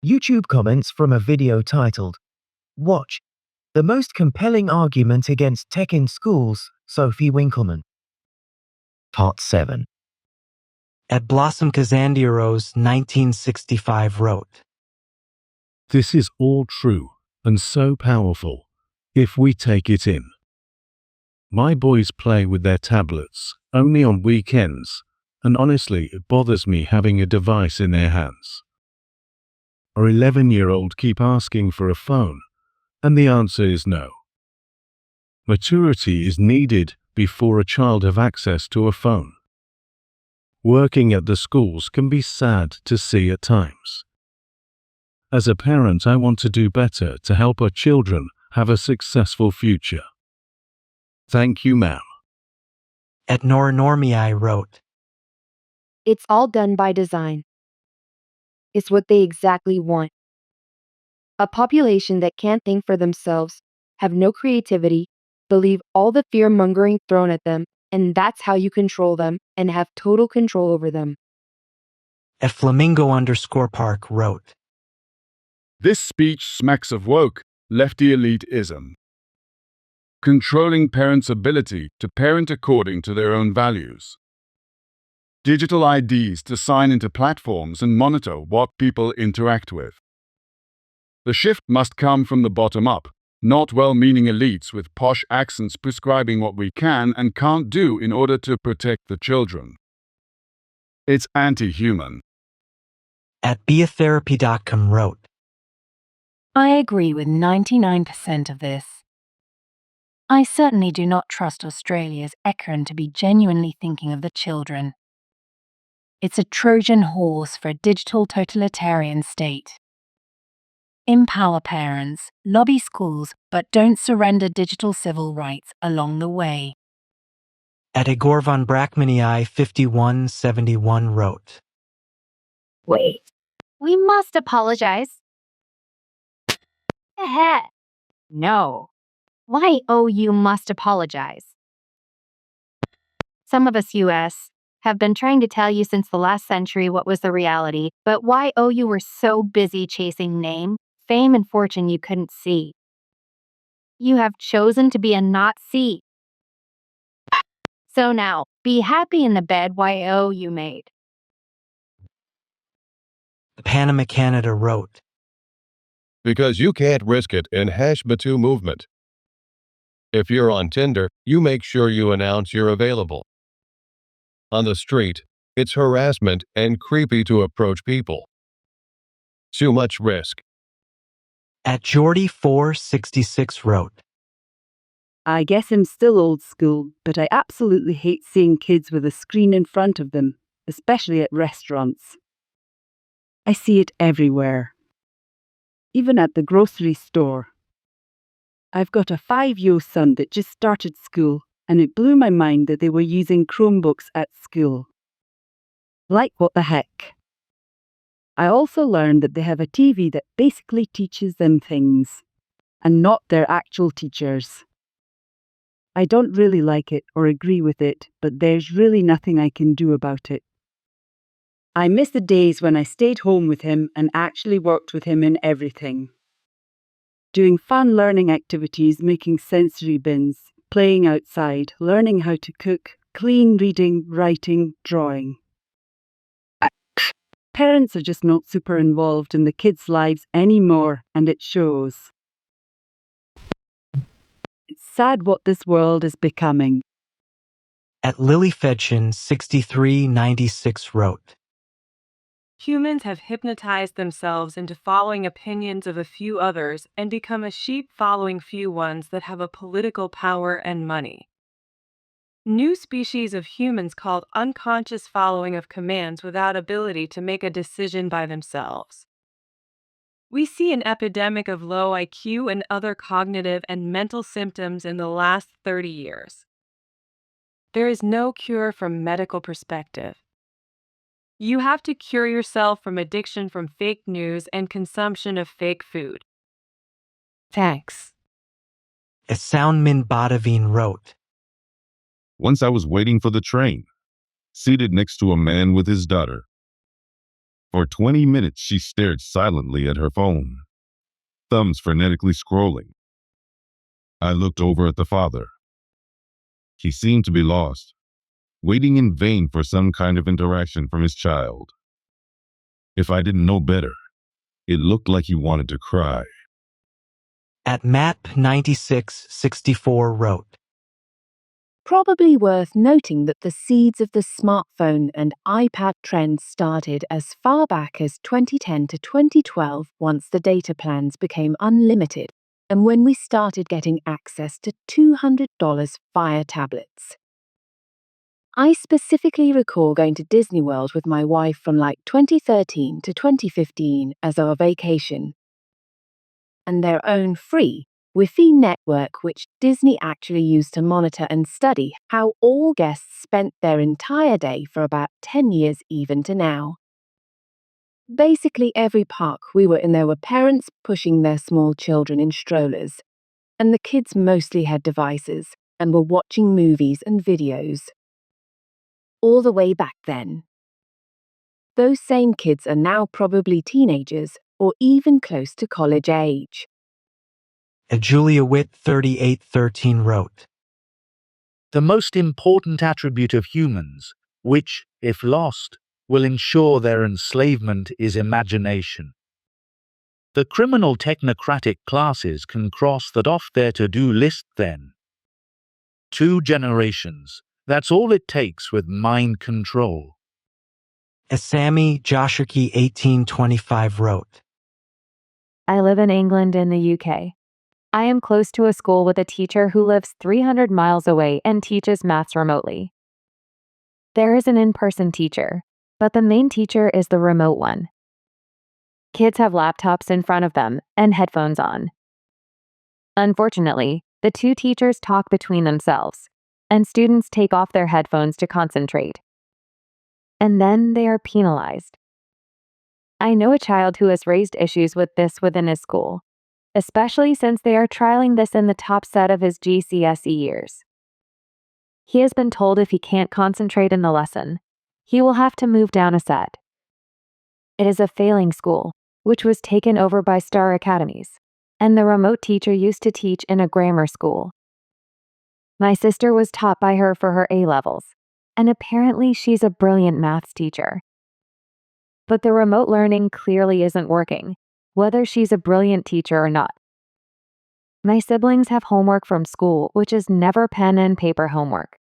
YouTube comments from a video titled, Watch, the most compelling argument against tech in schools, Sophie Winkleman. Part 7. At Blossom Kazandieros 1965 wrote, This is all true and so powerful if we take it in. My boys play with their tablets only on weekends, and honestly it bothers me having a device in their hands. Our 11-year-old keep asking for a phone, and the answer is no. Maturity is needed before a child have access to a phone. Working at the schools can be sad to see at times. As a parent, I want to do better to help our children have a successful future. Thank you, ma'am. At Nornormii wrote, It's all done by design. It's what they exactly want. A population that can't think for themselves, have no creativity, believe all the fear-mongering thrown at them, and that's how you control them and have total control over them. At Flamingo_Park wrote, This speech smacks of woke, lefty elitism. Controlling parents' ability to parent according to their own values. Digital IDs to sign into platforms and monitor what people interact with. The shift must come from the bottom up, not well-meaning elites with posh accents prescribing what we can and can't do in order to protect the children. It's anti-human. At beatherapy.com wrote, I agree with 99% of this. I certainly do not trust Australia's Ekern to be genuinely thinking of the children. It's a Trojan horse for a digital totalitarian state. Empower parents, lobby schools, but don't surrender digital civil rights along the way. At Igor von Brackmanii 5171 wrote, Wait, we must apologize. No. YOU must apologize. Some of us US have been trying to tell you since the last century what was the reality, but YOU were so busy chasing name, fame, and fortune you couldn't see. You have chosen to be a Nazi. So now, be happy in the bed YOU made. The Panama Canada wrote, Because you can't risk it in #MeToo movement. If you're on Tinder, you make sure you announce you're available. On the street, it's harassment and creepy to approach people. Too much risk. At Jordy466 wrote, I guess I'm still old school, but I absolutely hate seeing kids with a screen in front of them, especially at restaurants. I see it everywhere. Even at the grocery store. I've got a 5-year-old son that just started school, and it blew my mind that they were using Chromebooks at school. Like, what the heck? I also learned that they have a TV that basically teaches them things, and not their actual teachers. I don't really like it or agree with it, but there's really nothing I can do about it. I miss the days when I stayed home with him and actually worked with him in everything. Doing fun learning activities, making sensory bins, playing outside, learning how to cook, clean, reading, writing, drawing. Parents are just not super involved in the kids' lives anymore, and it shows. It's sad what this world is becoming. At Lilyfetchin 6396 wrote, Humans have hypnotized themselves into following opinions of a few others and become a sheep following few ones that have a political power and money. New species of humans called unconscious following of commands without ability to make a decision by themselves. We see an epidemic of low IQ and other cognitive and mental symptoms in the last 30 years. There is no cure from medical perspective. You have to cure yourself from addiction from fake news and consumption of fake food. Thanks. At Soundmin Badavine wrote, Once I was waiting for the train, seated next to a man with his daughter. For 20 minutes, she stared silently at her phone, thumbs frenetically scrolling. I looked over at the father. He seemed to be lost, waiting in vain for some kind of interaction from his child. If I didn't know better, it looked like he wanted to cry. At Map 9664 wrote, Probably worth noting that the seeds of the smartphone and iPad trends started as far back as 2010 to 2012 once the data plans became unlimited and when we started getting access to $200 via tablets. I specifically recall going to Disney World with my wife from like 2013 to 2015 as our vacation. And their own free Wi-Fi network, which Disney actually used to monitor and study how all guests spent their entire day for about 10 years even to now. Basically every park we were in there were parents pushing their small children in strollers, and the kids mostly had devices and were watching movies and videos. All the way back then. Those same kids are now probably teenagers or even close to college age. At Julia Witt 3813 wrote, The most important attribute of humans, which, if lost, will ensure their enslavement, is imagination. The criminal technocratic classes can cross that off their to-do list then. 2 generations, that's all it takes with mind control. Asami Joshiki 1825 wrote, I live in England in the UK. I am close to a school with a teacher who lives 300 miles away and teaches maths remotely. There is an in-person teacher, but the main teacher is the remote one. Kids have laptops in front of them and headphones on. Unfortunately, the 2 teachers talk between themselves, and students take off their headphones to concentrate. And then they are penalized. I know a child who has raised issues with this within his school, especially since they are trialing this in the top set of his GCSE years. He has been told if he can't concentrate in the lesson, he will have to move down a set. It is a failing school, which was taken over by Star Academies, and the remote teacher used to teach in a grammar school. My sister was taught by her for her A-levels, and apparently she's a brilliant maths teacher. But the remote learning clearly isn't working, whether she's a brilliant teacher or not. My siblings have homework from school, which is never pen and paper homework.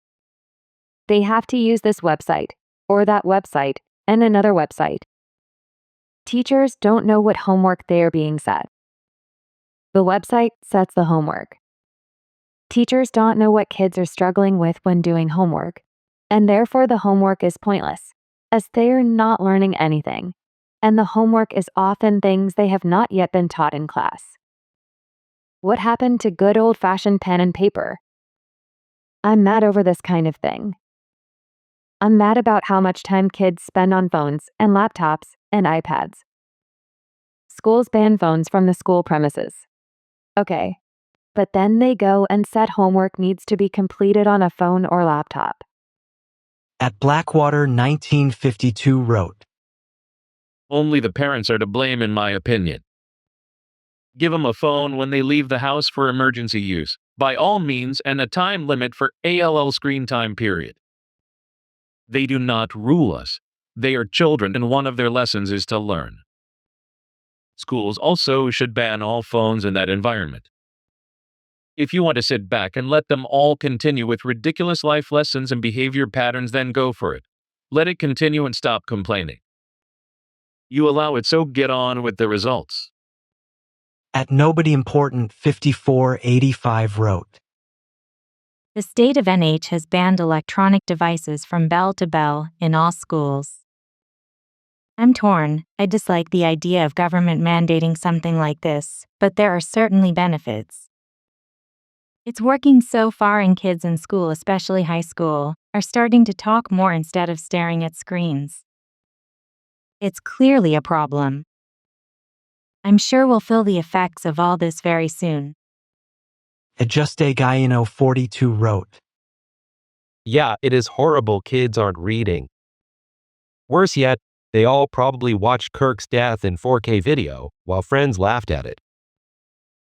They have to use this website, or that website, and another website. Teachers don't know what homework they are being set. The website sets the homework. Teachers don't know what kids are struggling with when doing homework, and therefore the homework is pointless, as they are not learning anything, and the homework is often things they have not yet been taught in class. What happened to good old-fashioned pen and paper? I'm mad over this kind of thing. I'm mad about how much time kids spend on phones and laptops and iPads. Schools ban phones from the school premises. Okay, but then they go and said homework needs to be completed on a phone or laptop. At Blackwater 1952 wrote, Only the parents are to blame in my opinion. Give them a phone when they leave the house for emergency use, by all means, and a time limit for ALL screen time period. They do not rule us. They are children and one of their lessons is to learn. Schools also should ban all phones in that environment. If you want to sit back and let them all continue with ridiculous life lessons and behavior patterns, then go for it. Let it continue and stop complaining. You allow it, so get on with the results. At Nobody Important 5485 wrote, The state of NH has banned electronic devices from bell to bell in all schools. I'm torn. I dislike the idea of government mandating something like this, but there are certainly benefits. It's working so far, and kids in school, especially high school, are starting to talk more instead of staring at screens. It's clearly a problem. I'm sure we'll feel the effects of all this very soon. At Just A Guyino 42 wrote, Yeah, it is horrible kids aren't reading. Worse yet, They all probably watched Kirk's death in 4K video while friends laughed at it.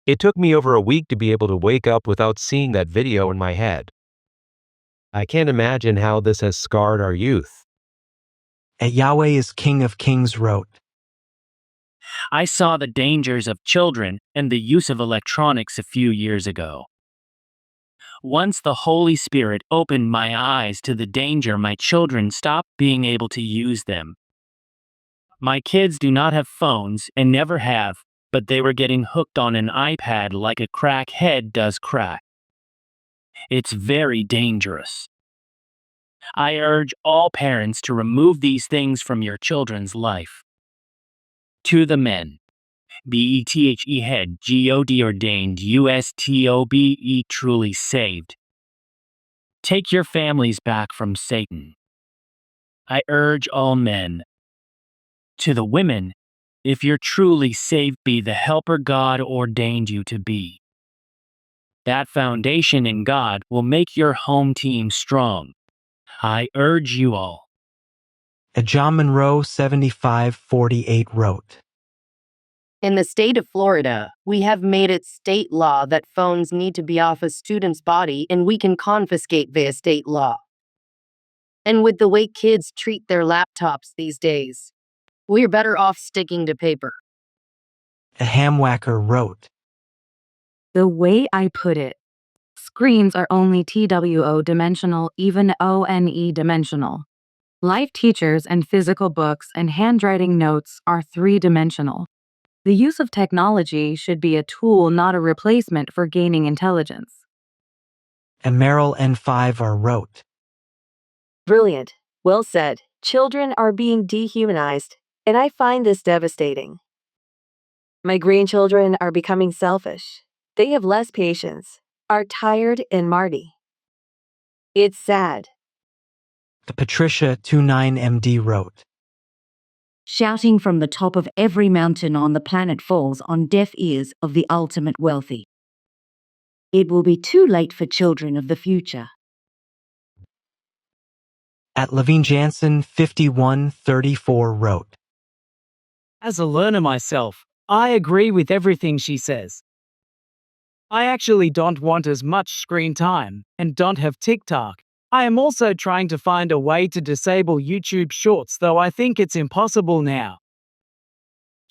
It took me over a week to be able to wake up without seeing that video in my head. I can't imagine how this has scarred our youth. At Yahweh is King of Kings wrote, I saw the dangers of children and the use of electronics a few years ago. Once the Holy Spirit opened my eyes to the danger, my children stopped being able to use them. My kids do not have phones and never have, but they were getting hooked on an iPad like a crackhead does crack. It's very dangerous. I urge all parents to remove these things from your children's life. To the men, BETHE head, God ordained, USTOBE truly saved. Take your families back from Satan. I urge all men. To the women, if you're truly saved, be the helper God ordained you to be. That foundation in God will make your home team strong. I urge you all. at John Monroe 7548 wrote, In the state of Florida, we have made it state law that phones need to be off a student's body and we can confiscate via state law. And with the way kids treat their laptops these days, we're better off sticking to paper. a hamwhacker wrote, The way I put it, screens are only TWO dimensional, even ONE dimensional. Life teachers and physical books and handwriting notes are three-dimensional. The use of technology should be a tool, not a replacement for gaining intelligence. and Meryl N5R wrote, Brilliant. Well said. Children are being dehumanized, and I find this devastating. My grandchildren are becoming selfish. They have less patience, are tired and mardy. It's sad. the Patricia 29MD wrote, Shouting from the top of every mountain on the planet falls on deaf ears of the ultimate wealthy. It will be too late for children of the future. at Levine Jansen 5134 wrote, As a learner myself, I agree with everything she says. I actually don't want as much screen time and don't have TikTok. I am also trying to find a way to disable YouTube Shorts, though I think it's impossible now.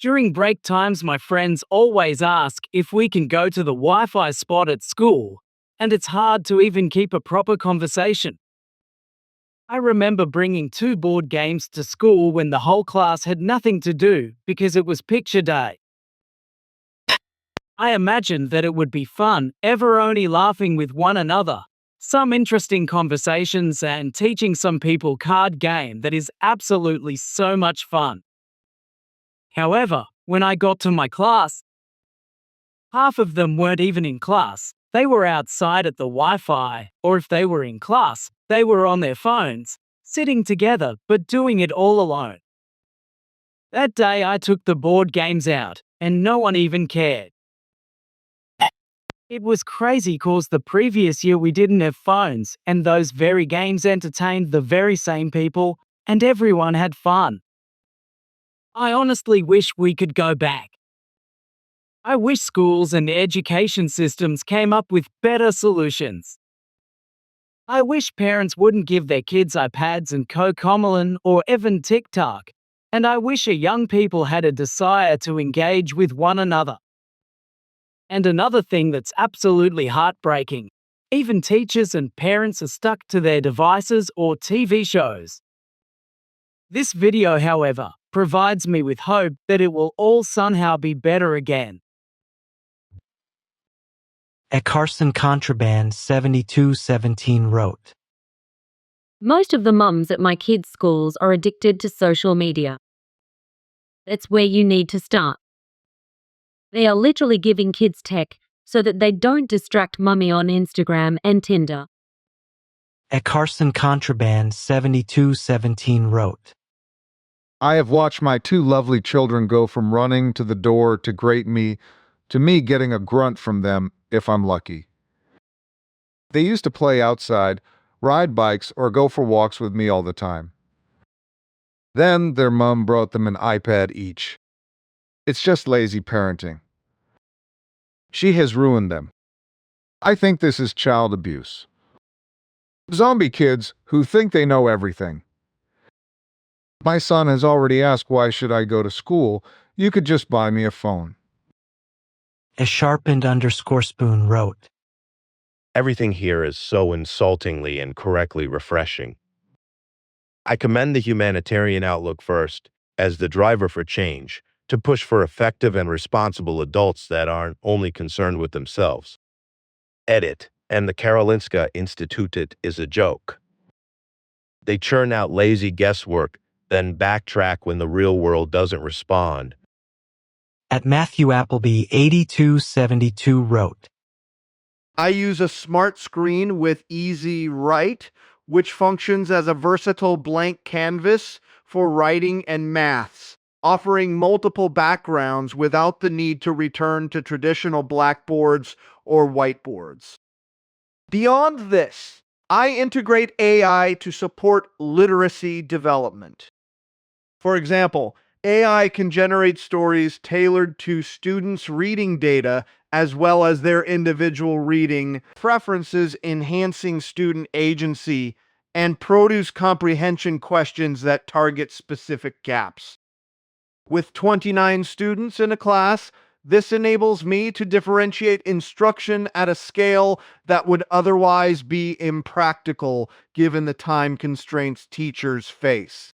During break times, my friends always ask if we can go to the Wi-Fi spot at school, and it's hard to even keep a proper conversation. I remember bringing 2 board games to school when the whole class had nothing to do because it was picture day. I imagined that it would be fun, ever only laughing with one another, some interesting conversations and teaching some people card game that is absolutely so much fun. However, when I got to my class, half of them weren't even in class. They were outside at the Wi-Fi, or if they were in class, they were on their phones, sitting together but doing it all alone. That day I took the board games out, and no one even cared. It was crazy cause the previous year we didn't have phones, and those very games entertained the very same people, and everyone had fun. I honestly wish we could go back. I wish schools and education systems came up with better solutions. I wish parents wouldn't give their kids iPads and Cocomelon or even TikTok, and I wish our young people had a desire to engage with one another. And another thing that's absolutely heartbreaking, even teachers and parents are stuck to their devices or TV shows. This video, however, provides me with hope that it will all somehow be better again. at Carson Contraband 7217 wrote, Most of the mums at my kids' schools are addicted to social media. That's where you need to start. They are literally giving kids tech so that they don't distract mummy on Instagram and Tinder. at Carson Contraband 7217 wrote, I have watched my 2 lovely children go from running to the door to greet me, to me getting a grunt from them if I'm lucky. They used to play outside, ride bikes, or go for walks with me all the time. Then their mom brought them an iPad each. It's just lazy parenting. She has ruined them. I think this is child abuse. Zombie kids who think they know everything. My son has already asked why should I go to school. You could just buy me a phone. A sharpened underscore spoon wrote. Everything here is so insultingly and correctly refreshing. I commend the humanitarian outlook first, as the driver for change, to push for effective and responsible adults that aren't only concerned with themselves. Edit, and the Karolinska Institutet is a joke. They churn out lazy guesswork, then backtrack when the real world doesn't respond. At Matthew Appleby 8272 wrote. I use a smart screen with Easy Write, which functions as a versatile blank canvas for writing and maths, offering multiple backgrounds without the need to return to traditional blackboards or whiteboards. Beyond this, I integrate AI to support literacy development. For example, AI can generate stories tailored to students' reading data as well as their individual reading preferences, enhancing student agency, and produce comprehension questions that target specific gaps. With 29 students in a class, this enables me to differentiate instruction at a scale that would otherwise be impractical given the time constraints teachers face.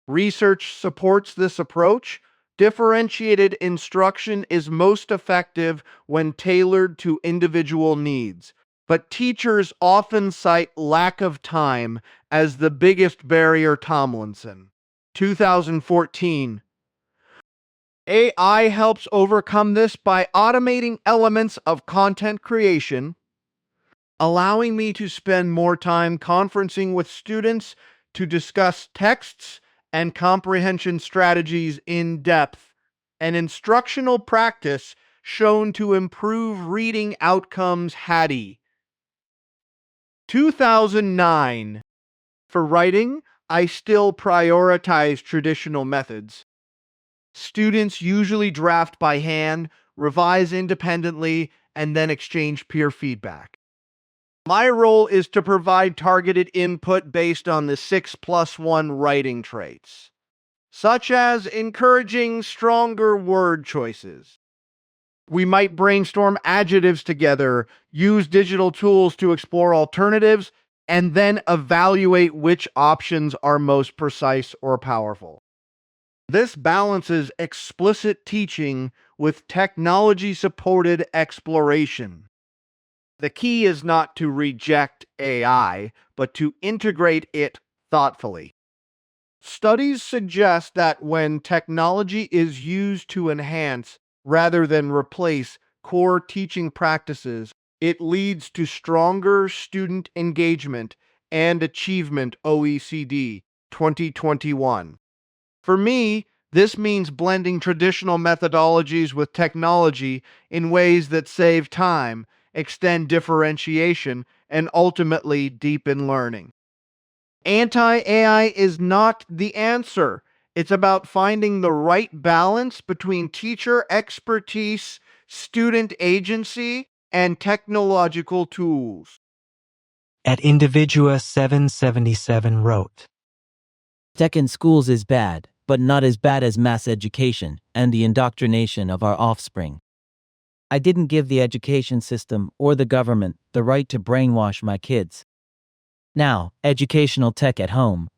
Research supports this approach. Differentiated instruction is most effective when tailored to individual needs, but teachers often cite lack of time as the biggest barrier. Tomlinson, 2014. AI helps overcome this by automating elements of content creation, allowing me to spend more time conferencing with students to discuss texts and comprehension strategies in depth, an instructional practice shown to improve reading outcomes. Hattie, 2009. For writing, I still prioritize traditional methods. Students usually draft by hand, revise independently, and then exchange peer feedback. My role is to provide targeted input based on the 6+1 writing traits, such as encouraging stronger word choices. We might brainstorm adjectives together, use digital tools to explore alternatives, and then evaluate which options are most precise or powerful. This balances explicit teaching with technology-supported exploration. The key is not to reject AI, but to integrate it thoughtfully. Studies suggest that when technology is used to enhance rather than replace core teaching practices, it leads to stronger student engagement and achievement. OECD 2021. For me, this means blending traditional methodologies with technology in ways that save time, extend differentiation, and ultimately deepen learning. Anti-AI is not the answer. It's about finding the right balance between teacher expertise, student agency, and technological tools. At Individua 777 wrote. Tech in schools is bad, but not as bad as mass education and the indoctrination of our offspring. I didn't give the education system or the government the right to brainwash my kids. Now, educational tech at home.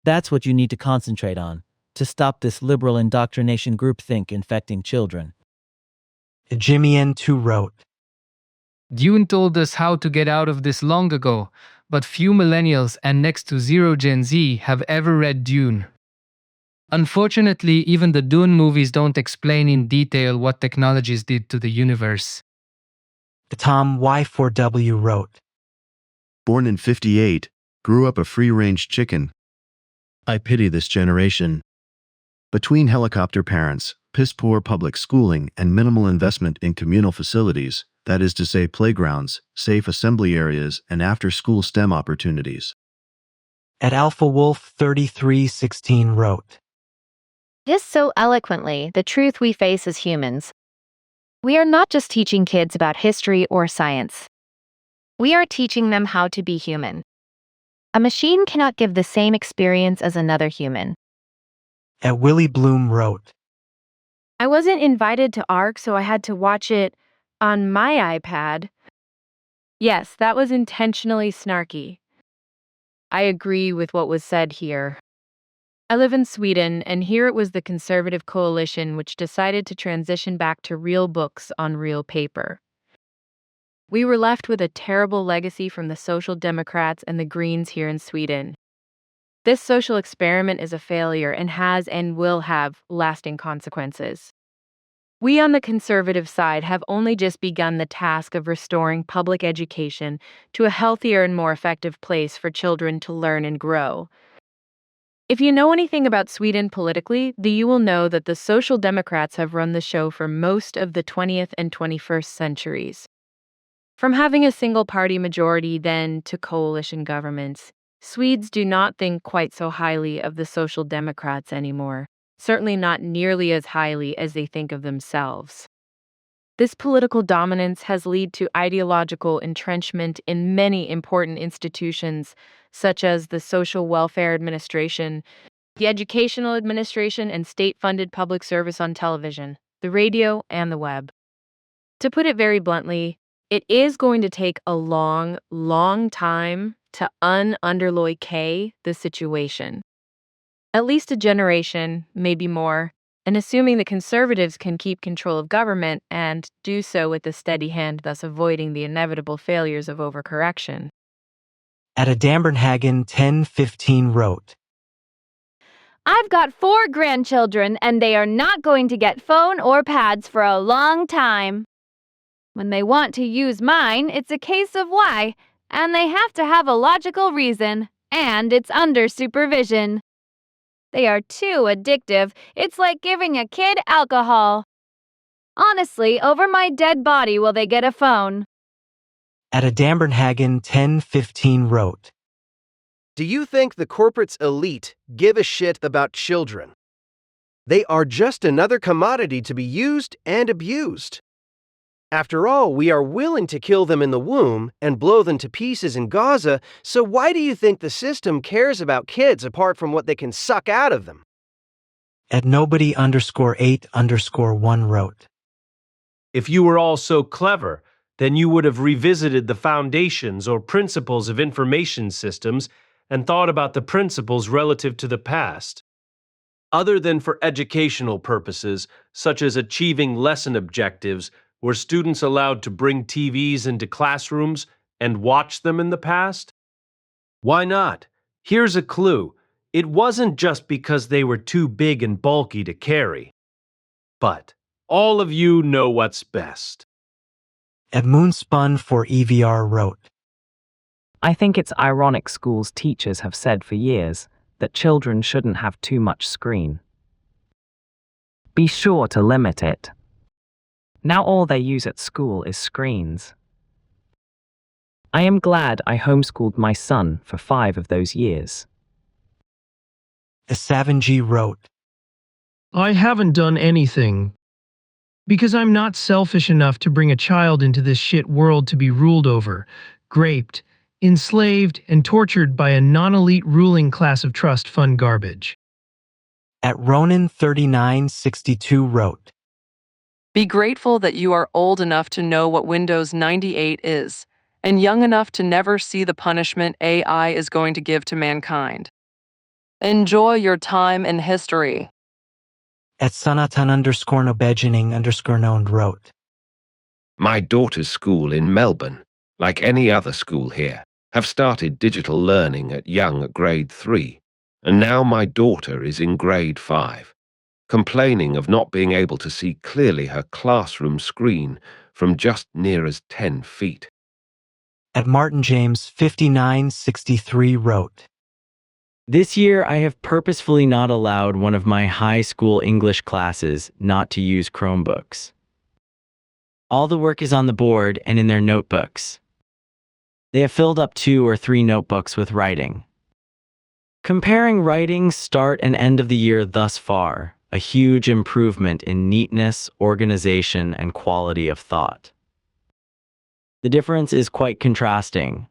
That's what you need to concentrate on, to stop this liberal indoctrination groupthink infecting children. Jimmy N2 wrote. Dune told us how to get out of this long ago, but few millennials and next to zero Gen Z have ever read Dune. Unfortunately, even the Dune movies don't explain in detail what technologies did to the universe. Tom Y4W wrote. Born in '58, grew up a free-range chicken. I pity this generation. Between helicopter parents, piss-poor public schooling, and minimal investment in communal facilities, that is to say playgrounds, safe assembly areas, and after-school STEM opportunities. At Alpha Wolf 3316 wrote, This so eloquently, the truth we face as humans. We are not just teaching kids about history or science. We are teaching them how to be human. A machine cannot give the same experience as another human. At Willie Bloom wrote, I wasn't invited to ARC, so I had to watch it on my iPad. Yes, that was intentionally snarky. I agree with what was said here. I live in Sweden, and here it was the conservative coalition which decided to transition back to real books on real paper. We were left with a terrible legacy from the Social Democrats and the Greens here in Sweden. This social experiment is a failure and has and will have lasting consequences. We on the conservative side have only just begun the task of restoring public education to a healthier and more effective place for children to learn and grow. If you know anything about Sweden politically, you will know that the Social Democrats have run the show for most of the 20th and 21st centuries. From having a single-party majority then to coalition governments, Swedes do not think quite so highly of the Social Democrats anymore, certainly not nearly as highly as they think of themselves. This political dominance has led to ideological entrenchment in many important institutions, such as the Social Welfare Administration, the Educational Administration, and state-funded public service on television, the radio, and the web. To put it very bluntly, it is going to take a long, long time to underloy the situation. At least a generation, maybe more, and assuming the conservatives can keep control of government and do so with a steady hand, thus avoiding the inevitable failures of overcorrection. At Adambernhagen 1015 wrote, I've got 4 grandchildren, and they are not going to get phone or pads for a long time. When they want to use mine, it's a case of why, and they have to have a logical reason, and it's under supervision. They are too addictive. It's like giving a kid alcohol. Honestly, over my dead body will they get a phone. At Adambernhagen 1015 wrote, Do you think the corporate's elite give a shit about children? They are just another commodity to be used and abused. After all, we are willing to kill them in the womb and blow them to pieces in Gaza, so why do you think the system cares about kids apart from what they can suck out of them? At nobody_8_1 wrote, If you were all so clever, then you would have revisited the foundations or principles of information systems and thought about the principles relative to the past. Other than for educational purposes, such as achieving lesson objectives, were students allowed to bring TVs into classrooms and watch them in the past? Why not? Here's a clue. It wasn't just because they were too big and bulky to carry. But all of you know what's best. At Moonspun for EVR wrote, I think it's ironic schools' teachers have said for years that children shouldn't have too much screen. Be sure to limit it. Now all they use at school is screens. I am glad I homeschooled my son for 5 of those years. Savanji wrote, I haven't done anything. Because I'm not selfish enough to bring a child into this shit world to be ruled over, raped, enslaved, and tortured by a non-elite ruling class of trust fund garbage. At Ronan3962 wrote, Be grateful that you are old enough to know what Windows 98 is, and young enough to never see the punishment AI is going to give to mankind. Enjoy your time in history. At Sanatan_Nobejining_known wrote, My daughter's school in Melbourne, like any other school here, have started digital learning at young grade 3, and now my daughter is in grade 5, complaining of not being able to see clearly her classroom screen from just near as 10 feet. At Martin James 5963 wrote, This year, I have purposefully not allowed one of my high school English classes not to use Chromebooks. All the work is on the board and in their notebooks. They have filled up 2 or 3 notebooks with writing. Comparing writing start and end of the year thus far, a huge improvement in neatness, organization, and quality of thought. The difference is quite contrasting.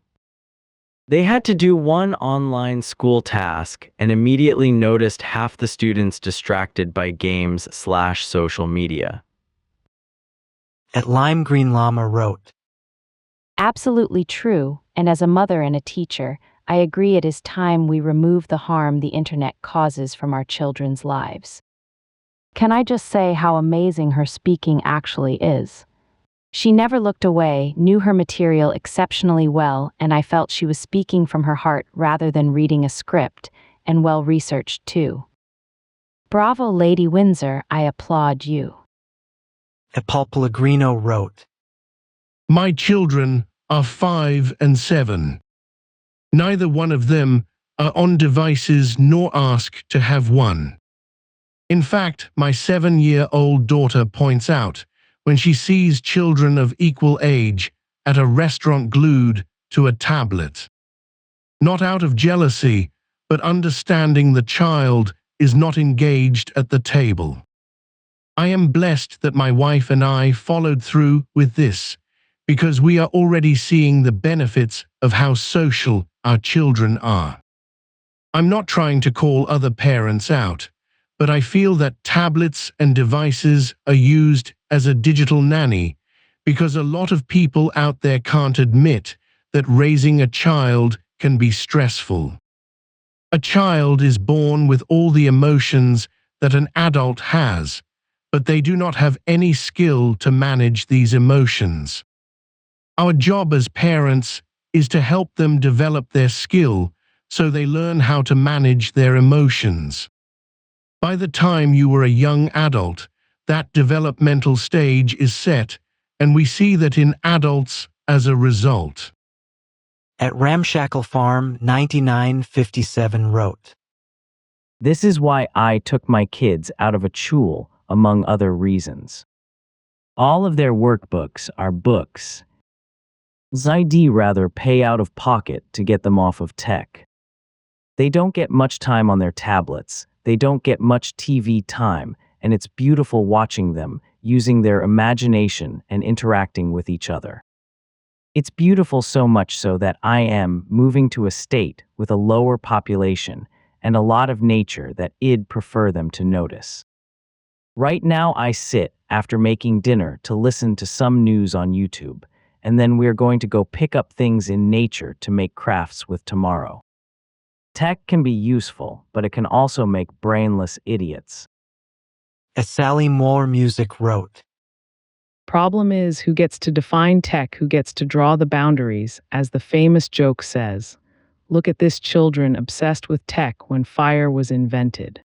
They had to do one online school task and immediately noticed half the students distracted by games/social media. At Lime Green Llama wrote, Absolutely true, and as a mother and a teacher, I agree it is time we remove the harm the internet causes from our children's lives. Can I just say how amazing her speaking actually is? She never looked away, knew her material exceptionally well, and I felt she was speaking from her heart rather than reading a script, and well researched too. Bravo, Lady Windsor, I applaud you. At Paul Pellegrino wrote, My children are 5 and 7. Neither one of them are on devices nor ask to have one. In fact, my 7-year-old daughter points out when she sees children of equal age at a restaurant glued to a tablet. Not out of jealousy, but understanding the child is not engaged at the table. I am blessed that my wife and I followed through with this, because we are already seeing the benefits of how social our children are. I'm not trying to call other parents out, but I feel that tablets and devices are used as a digital nanny because a lot of people out there can't admit that raising a child can be stressful. A child is born with all the emotions that an adult has, but they do not have any skill to manage these emotions. Our job as parents is to help them develop their skill so they learn how to manage their emotions. By the time you are a young adult, that developmental stage is set, and we see that in adults as a result. At Ramshackle Farm 9957 wrote, This is why I took my kids out of a chul, among other reasons. All of their workbooks are books. I'd rather pay out of pocket to get them off of tech. They don't get much time on their tablets, they don't get much TV time, and it's beautiful watching them, using their imagination and interacting with each other. It's beautiful so much so that I am moving to a state with a lower population and a lot of nature that I'd prefer them to notice. Right now I sit after making dinner to listen to some news on YouTube, and then we're going to go pick up things in nature to make crafts with tomorrow. Tech can be useful, but it can also make brainless idiots. As Sally Moore Music wrote, Problem is who gets to define tech, who gets to draw the boundaries, as the famous joke says. Look at this children obsessed with tech when fire was invented.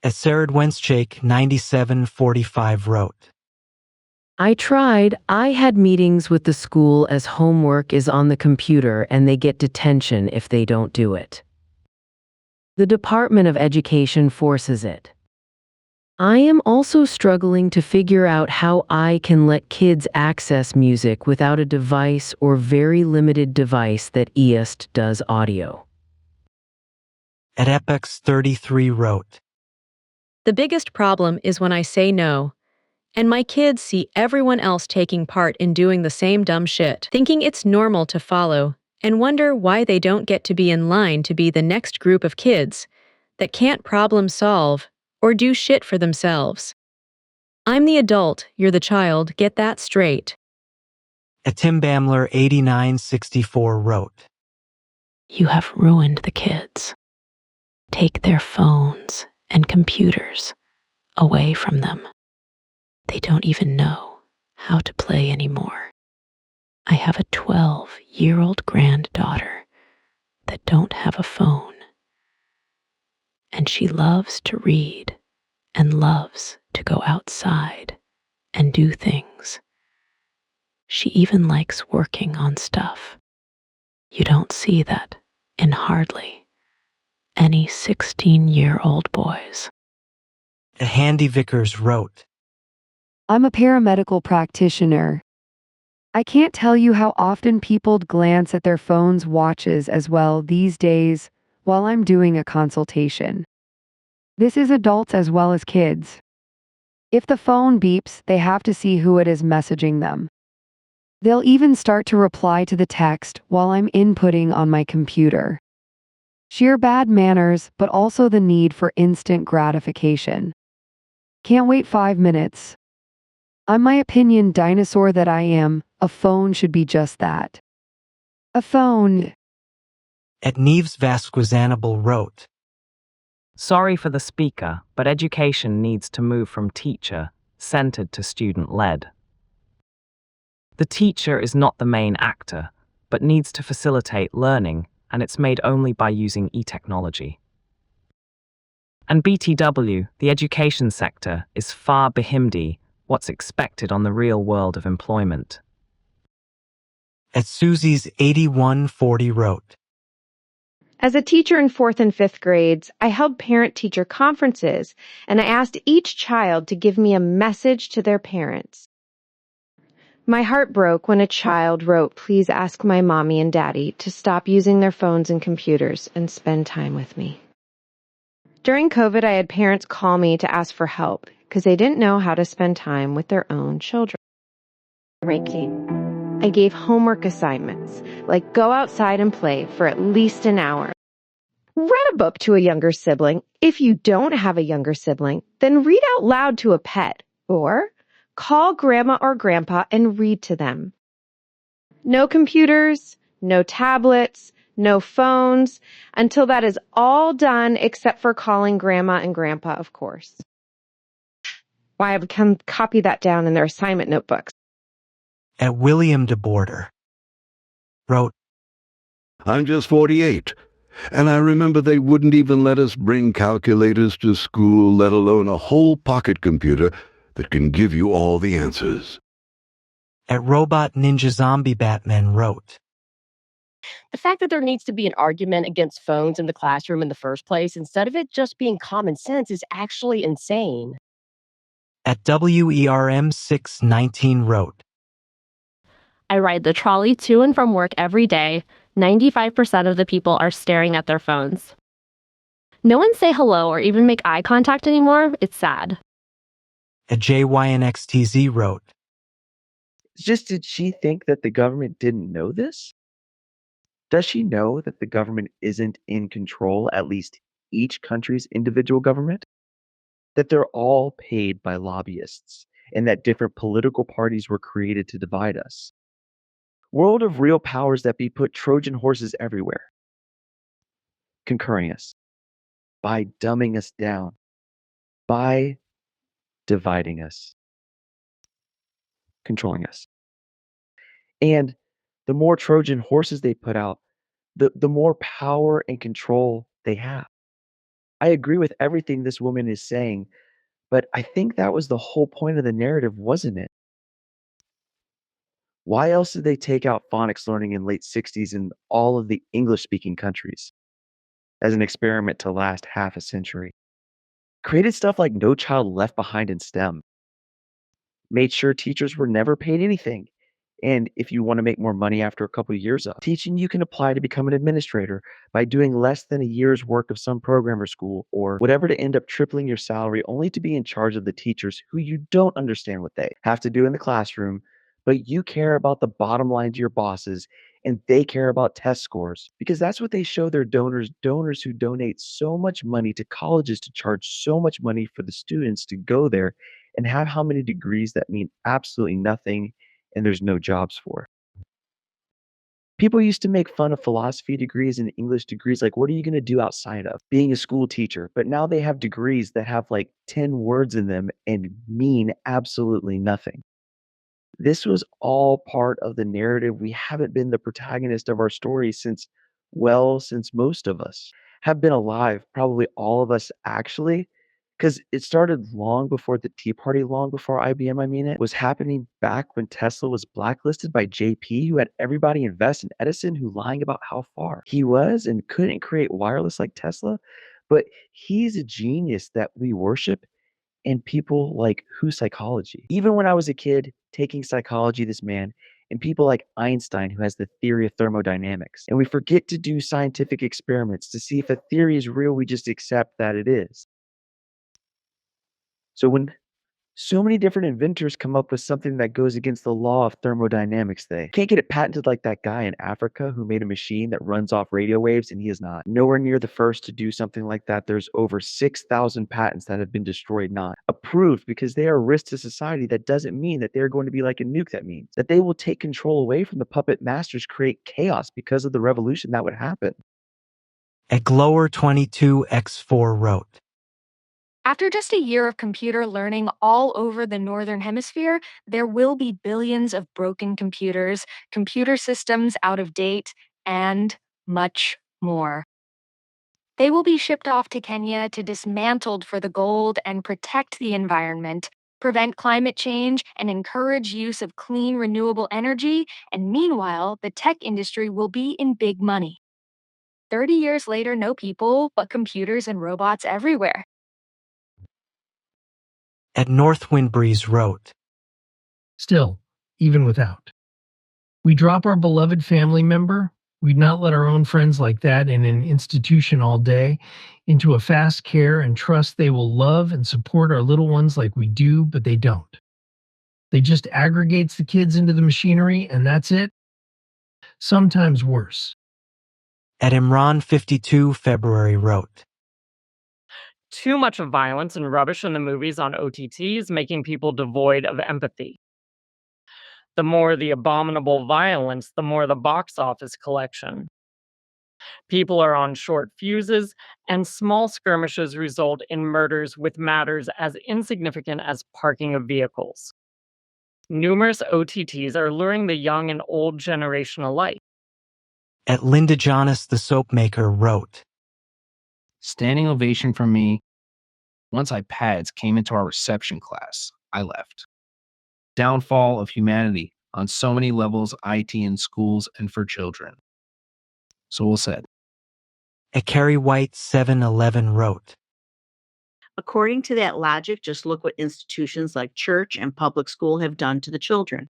As Sarah Wenschake 9745 wrote, I tried. I had meetings with the school as homework is on the computer and they get detention if they don't do it. The Department of Education forces it. I am also struggling to figure out how I can let kids access music without a device or very limited device that EIST does audio. At Epex33 wrote, The biggest problem is when I say no, and my kids see everyone else taking part in doing the same dumb shit, thinking it's normal to follow, and wonder why they don't get to be in line to be the next group of kids that can't problem solve or do shit for themselves. I'm the adult, you're the child, get that straight. At Tim Bamler 8964 wrote, You have ruined the kids. Take their phones and computers away from them. They don't even know how to play anymore. I have a 12-year-old granddaughter that don't have a phone. And she loves to read and loves to go outside and do things. She even likes working on stuff. You don't see that in hardly any 16-year-old boys. At Handy Vickers wrote, I'm a paramedical practitioner. I can't tell you how often people glance at their phones' watches as well these days, while I'm doing a consultation. This is adults as well as kids. If the phone beeps, they have to see who it is messaging them. They'll even start to reply to the text while I'm inputting on my computer. Sheer bad manners, but also the need for instant gratification. Can't wait 5 minutes. On my opinion, dinosaur that I am, a phone should be just that. A phone. At Neves Vasquezanable wrote, Sorry for the speaker, but education needs to move from teacher-centered to student-led. The teacher is not the main actor, but needs to facilitate learning, and it's made only by using e-technology. And BTW, the education sector, is far behind what's expected on the real world of employment. At Susie's 8140 wrote, As a teacher in 4th and 5th grades, I held parent-teacher conferences, and I asked each child to give me a message to their parents. My heart broke when a child wrote, "Please ask my mommy and daddy to stop using their phones and computers and spend time with me." During COVID, I had parents call me to ask for help because they didn't know how to spend time with their own children. I gave homework assignments, like go outside and play for at least an hour. Read a book to a younger sibling. If you don't have a younger sibling, then read out loud to a pet, or call grandma or grandpa and read to them. No computers, no tablets, no phones, until that is all done except for calling grandma and grandpa, of course. Why, I would copy that down in their assignment notebooks. At William DeBorder wrote, I'm just 48, and I remember they wouldn't even let us bring calculators to school, let alone a whole pocket computer that can give you all the answers. At Robot Ninja Zombie Batman wrote, The fact that there needs to be an argument against phones in the classroom in the first place, instead of it just being common sense, is actually insane. At WERM 619 wrote, I ride the trolley to and from work every day. 95% of the people are staring at their phones. No one say hello or even make eye contact anymore. It's sad. At JYNXTZ wrote, Just did she think that the government didn't know this? Does she know that the government isn't in control, at least each country's individual government? That they're all paid by lobbyists, and that different political parties were created to divide us? World of real powers that be put Trojan horses everywhere, concurring us, by dumbing us down, by dividing us, controlling us. And the more Trojan horses they put out, the more power and control they have. I agree with everything this woman is saying, but I think that was the whole point of the narrative, wasn't it? Why else did they take out phonics learning in late 60s in all of the English-speaking countries as an experiment to last half a century? Created stuff like No Child Left Behind in STEM. Made sure teachers were never paid anything. And if you want to make more money after a couple of years of teaching, you can apply to become an administrator by doing less than a year's work of some programmer school or whatever to end up tripling your salary, only to be in charge of the teachers who you don't understand what they have to do in the classroom, but you care about the bottom line to your bosses and they care about test scores because that's what they show their donors who donate so much money to colleges to charge so much money for the students to go there and have how many degrees that mean absolutely nothing and there's no jobs for. People used to make fun of philosophy degrees and English degrees, like, what are you going to do outside of being a school teacher? But now they have degrees that have like 10 words in them and mean absolutely nothing. This was all part of the narrative. We haven't been the protagonist of our story since most of us have been alive, probably all of us actually, because it started long before the Tea Party, long before IBM, it was happening back when Tesla was blacklisted by JP, who had everybody invest in Edison, who lying about how far he was and couldn't create wireless like Tesla. But he's a genius that we worship and people like who psychology. Even when I was a kid taking psychology, this man, and people like Einstein, who has the theory of thermodynamics. And we forget to do scientific experiments to see if a theory is real, we just accept that it is. So when so many different inventors come up with something that goes against the law of thermodynamics, they can't get it patented like that guy in Africa who made a machine that runs off radio waves, and he is not nowhere near the first to do something like that. There's over 6,000 patents that have been destroyed, not approved, because they are a risk to society. That doesn't mean that they're going to be like a nuke. That means that they will take control away from the puppet masters, create chaos because of the revolution that would happen. At Glower 22x4 wrote, After just a year of computer learning all over the Northern Hemisphere, there will be billions of broken computers, computer systems out of date, and much more. They will be shipped off to Kenya to dismantled for the gold and protect the environment, prevent climate change, and encourage use of clean, renewable energy. And meanwhile, the tech industry will be in big money. 30 years later, no people, but computers and robots everywhere. At Northwind Breeze wrote, Still, even without, we drop our beloved family member. We'd not let our own friends like that in an institution all day into a fast care and trust they will love and support our little ones like we do, but they don't. They just aggregates the kids into the machinery, and that's it. Sometimes worse. At Imran 52 February wrote, Too much of violence and rubbish in the movies on OTT is making people devoid of empathy. The more the abominable violence, the more the box office collection. People are on short fuses, and small skirmishes result in murders with matters as insignificant as parking of vehicles. Numerous OTTs are luring the young and old generation alike. At Linda Jonas the Soap Maker wrote, Standing ovation from me. Once iPads came into our reception class, I left. Downfall of humanity on so many levels, IT in schools and for children. Sewell said. At Carrie White 711 wrote, According to that logic, just look what institutions like church and public school have done to the children.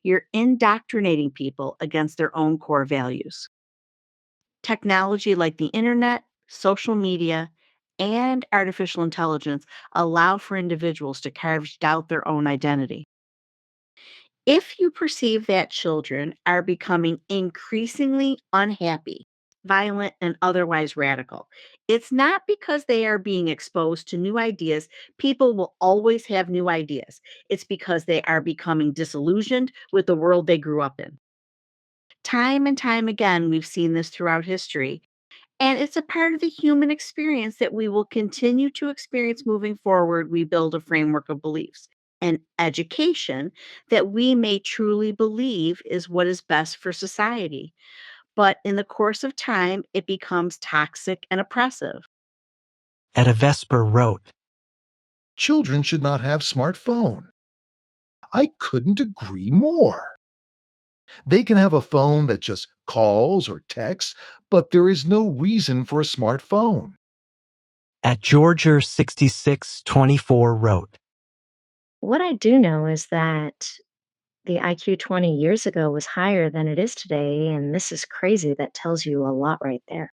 You're indoctrinating people against their own core values. Technology like the internet, social media, and artificial intelligence allow for individuals to carve out their own identity. If you perceive that children are becoming increasingly unhappy, violent, and otherwise radical, it's not because they are being exposed to new ideas. People will always have new ideas. It's because they are becoming disillusioned with the world they grew up in. Time and time again, we've seen this throughout history, and it's a part of the human experience that we will continue to experience moving forward. We build a framework of beliefs and education that we may truly believe is what is best for society. But in the course of time, it becomes toxic and oppressive. At a Vesper wrote, Children should not have smartphone. I couldn't agree more. They can have a phone that just calls or texts, but there is no reason for a smartphone. At Georger 6624 wrote, What I do know is that the IQ 20 years ago was higher than it is today, and this is crazy. That tells you a lot right there.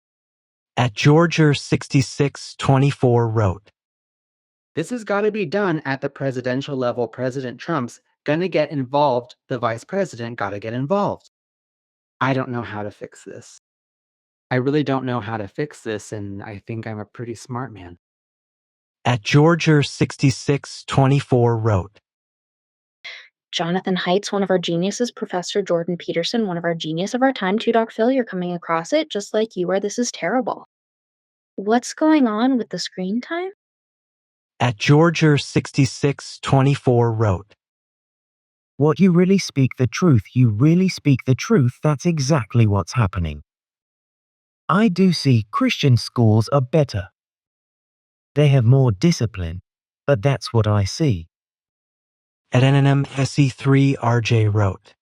At Georger 6624 wrote, This has got to be done at the presidential level. President Trump's gonna get involved. The vice president got to get involved. I don't know how to fix this. I really don't know how to fix this, and I think I'm a pretty smart man. At Georger 6624 wrote, Jonathan Heights, one of our geniuses, Professor Jordan Peterson, one of our genius of our time, Two Dog Phil, you're coming across it just like you are. This is terrible. What's going on with the screen time? At Georger 6624 wrote, What you really speak the truth, you really speak the truth, that's exactly what's happening. I do see Christian schools are better. They have more discipline, but that's what I see. At NNM SE3 RJ wrote,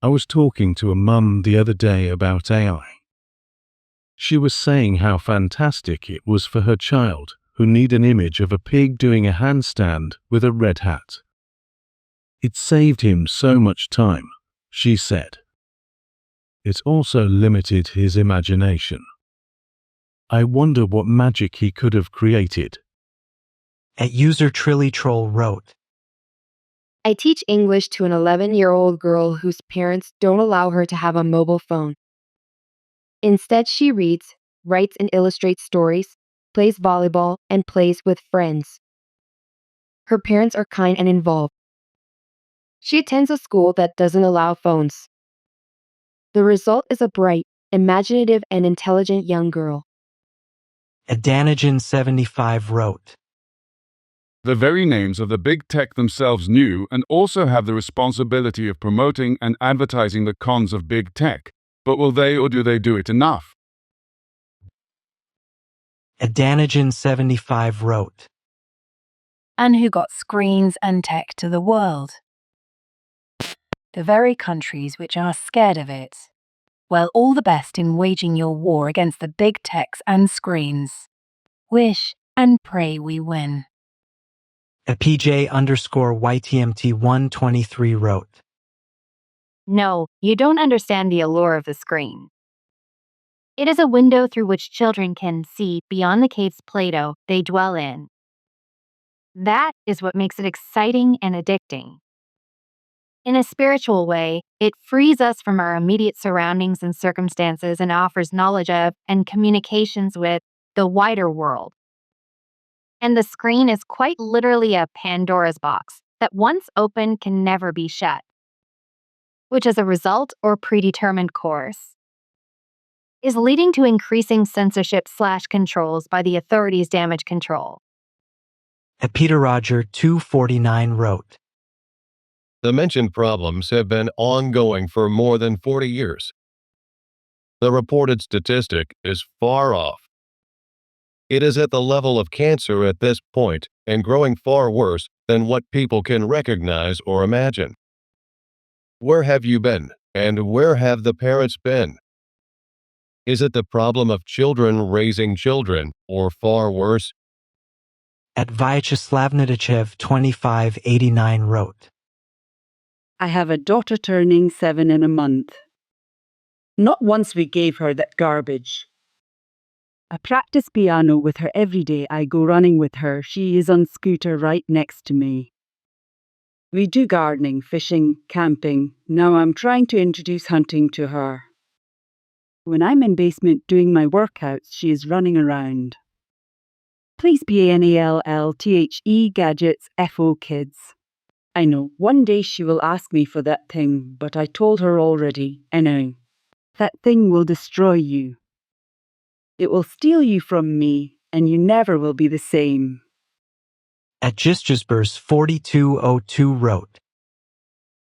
I was talking to a mum the other day about AI. She was saying how fantastic it was for her child, who need an image of a pig doing a handstand with a red hat. It saved him so much time, she said. It also limited his imagination. I wonder what magic he could have created. At user Trillytroll wrote, I teach English to an 11-year-old girl whose parents don't allow her to have a mobile phone. Instead, she reads, writes and illustrates stories, plays volleyball, and plays with friends. Her parents are kind and involved. She attends a school that doesn't allow phones. The result is a bright, imaginative, and intelligent young girl. At Danagen75 wrote, The very names of the big tech themselves knew and also have the responsibility of promoting and advertising the cons of big tech. But will they or do they do it enough? At Danagen75 wrote, And who got screens and tech to the world? The very countries which are scared of it. Well, all the best in waging your war against the big techs and screens. Wish and pray we win. At PJ_YTMT123 wrote, No, you don't understand the allure of the screen. It is a window through which children can see beyond the cave's Play-Doh they dwell in. That is what makes it exciting and addicting. In a spiritual way, it frees us from our immediate surroundings and circumstances and offers knowledge of and communications with the wider world. And the screen is quite literally a Pandora's box that once opened can never be shut, which as a result or predetermined course is leading to increasing censorship/controls by the authorities' damage control. At PeterRoger249 wrote, The mentioned problems have been ongoing for more than 40 years. The reported statistic is far off. It is at the level of cancer at this point and growing far worse than what people can recognize or imagine. Where have you been, and where have the parents been? Is it the problem of children raising children, or far worse? At Vyacheslavnadichev2589 wrote, I have a daughter turning 7 in a month. Not once we gave her that garbage. I practice piano with her every day. I go running with her. She is on scooter right next to me. We do gardening, fishing, camping. Now I'm trying to introduce hunting to her. When I'm in basement doing my workouts, she is running around. Please PANALLTHE gadgets FO kids. I know, one day she will ask me for that thing, but I told her already, I know. That thing will destroy you. It will steal you from me, and you never will be the same. At Gistusburst4202 wrote,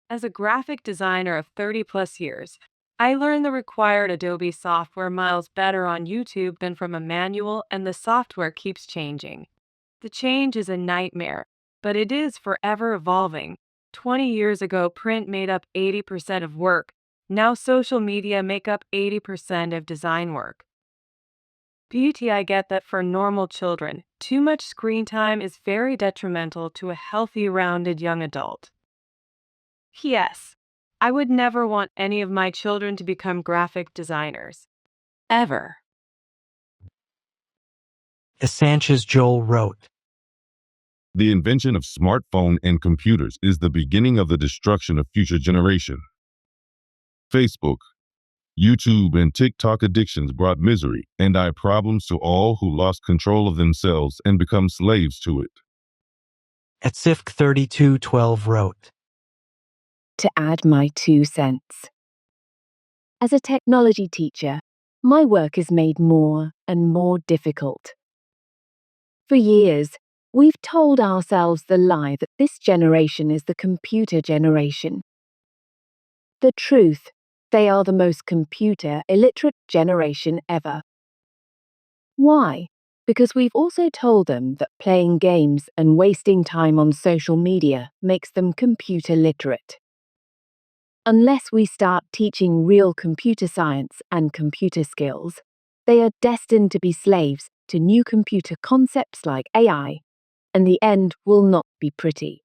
As a graphic designer of 30 plus years, I learned the required Adobe software miles better on YouTube than from a manual, and the software keeps changing. The change is a nightmare, but it is forever evolving. 20 years ago, print made up 80% of work. Now social media make up 80% of design work. Beauty, I get that for normal children, too much screen time is very detrimental to a healthy, rounded young adult. P.S. I would never want any of my children to become graphic designers. Ever. As Sanchez Joel wrote, The invention of smartphone and computers is the beginning of the destruction of future generations. Facebook, YouTube, and TikTok addictions brought misery and eye problems to all who lost control of themselves and become slaves to it. At Sifk3212 wrote, To add my 2 cents. As a technology teacher, my work is made more and more difficult. For years, we've told ourselves the lie that this generation is the computer generation. The truth, they are the most computer illiterate generation ever. Why? Because we've also told them that playing games and wasting time on social media makes them computer literate. Unless we start teaching real computer science and computer skills, they are destined to be slaves to new computer concepts like AI, and the end will not be pretty.